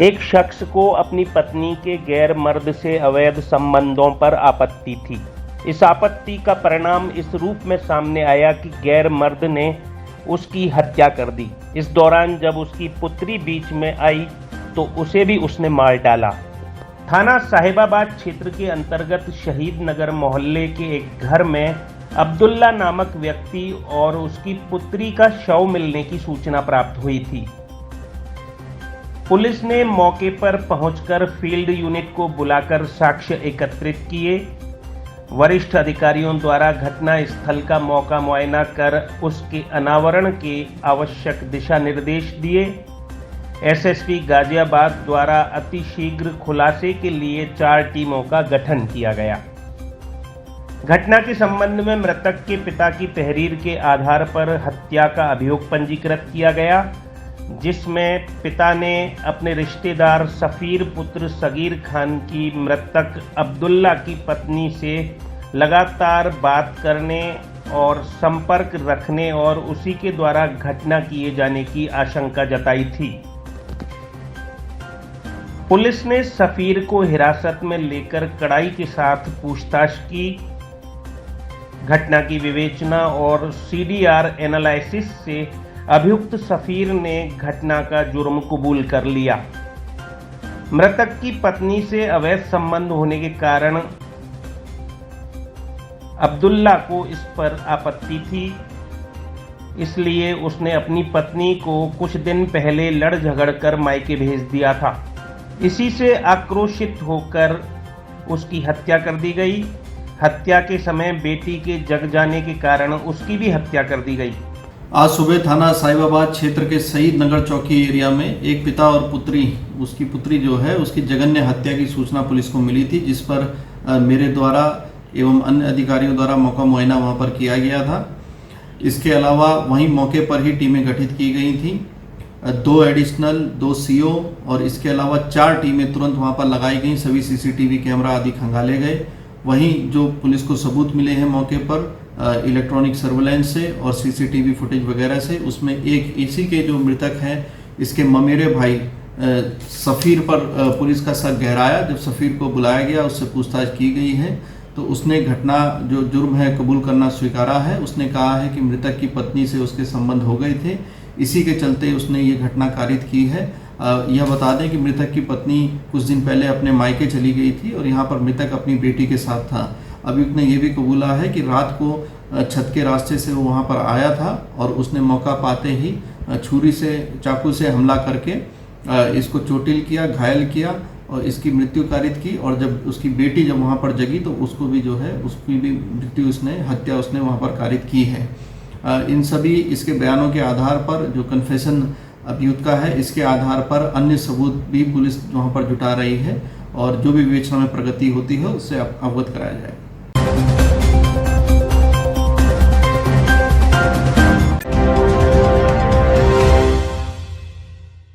एक शख्स को अपनी पत्नी के गैर मर्द से अवैध संबंधों पर आपत्ति थी। इस आपत्ति का परिणाम इस रूप में सामने आया कि गैर मर्द ने उसकी हत्या कर दी। इस दौरान जब उसकी पुत्री बीच में आई तो उसे भी उसने मार डाला। थाना साहिबाबाद क्षेत्र के अंतर्गत शहीद नगर मोहल्ले के एक घर में अब्दुल्ला नामक व्यक्ति और उसकी पुत्री का शव मिलने की सूचना प्राप्त हुई थी। पुलिस ने मौके पर पहुंचकर फील्ड यूनिट को बुलाकर साक्ष्य एकत्रित किए। वरिष्ठ अधिकारियों द्वारा घटना स्थल का मौका मुआयना कर उसके अनावरण के आवश्यक दिशा निर्देश दिए। एसएसपी गाजियाबाद द्वारा अतिशीघ्र खुलासे के लिए 4 टीमों का गठन किया गया। घटना के संबंध में मृतक के पिता की तहरीर के आधार पर हत्या का अभियोग पंजीकृत किया गया, जिसमें पिता ने अपने रिश्तेदार सफीर पुत्र सगीर खान की मृतक अब्दुल्ला की पत्नी से लगातार बात करने और संपर्क रखने और उसी के द्वारा घटना किए जाने की आशंका जताई थी। पुलिस ने सफीर को हिरासत में लेकर कड़ाई के साथ पूछताछ की। घटना की विवेचना और सीडीआर एनालिसिस से अभियुक्त सफीर ने घटना का जुर्म कबूल कर लिया। मृतक की पत्नी से अवैध संबंध होने के कारण अब्दुल्ला को इस पर आपत्ति थी, इसलिए उसने अपनी पत्नी को कुछ दिन पहले लड़ झगड़ कर मायके भेज दिया था। इसी से आक्रोशित होकर उसकी हत्या कर दी गई। हत्या के समय बेटी के जग जाने के कारण उसकी भी हत्या कर दी गई। आज सुबह थाना साहिबाबाद क्षेत्र के शहीद नगर चौकी एरिया में एक पिता और पुत्री, उसकी पुत्री जो है उसकी जघन्य हत्या की सूचना पुलिस को मिली थी, जिस पर मेरे द्वारा एवं अन्य अधिकारियों द्वारा मौका मुआयना वहां पर किया गया था। इसके अलावा वहीं मौके पर ही टीमें गठित की गई थी, 2 एडिशनल 2 सीओ और इसके अलावा 4 टीमें तुरंत वहां पर लगाई गई। सभी सीसीटीवी कैमरा आदि खंगाले गए। वहीं जो पुलिस को सबूत मिले हैं मौके पर इलेक्ट्रॉनिक सर्वेलेंस से और सीसीटीवी फुटेज वगैरह से, उसमें एक इसी के जो मृतक हैं इसके ममेरे भाई सफ़ीर पर पुलिस का शक गहराया। जब सफ़ीर को बुलाया गया, उससे पूछताछ की गई है तो उसने घटना जो जुर्म है कबूल करना स्वीकारा है। उसने कहा है कि मृतक की पत्नी से उसके संबंध हो गए थे, इसी के चलते उसने ये घटना कारित की है। यह बता दें कि मृतक की पत्नी कुछ दिन पहले अपने मायके चली गई थी और यहाँ पर मृतक अपनी बेटी के साथ था। अभियुक्त ने यह भी कबूला है कि रात को छत के रास्ते से वो वहाँ पर आया था और उसने मौका पाते ही छुरी से, चाकू से हमला करके इसको चोटिल किया, घायल किया और इसकी मृत्यु कारित की। और जब उसकी बेटी जब वहाँ पर जगी तो उसको भी जो है उसकी भी मृत्यु हत्या उसने वहाँ पर कारित की है। इन सभी इसके बयानों के आधार पर जो कन्फेशन अभियुक्त का है, इसके आधार पर अन्य सबूत भी पुलिस वहाँ पर जुटा रही है और जो भी विवेचना में प्रगति होती है उससे अवगत कराया जाए।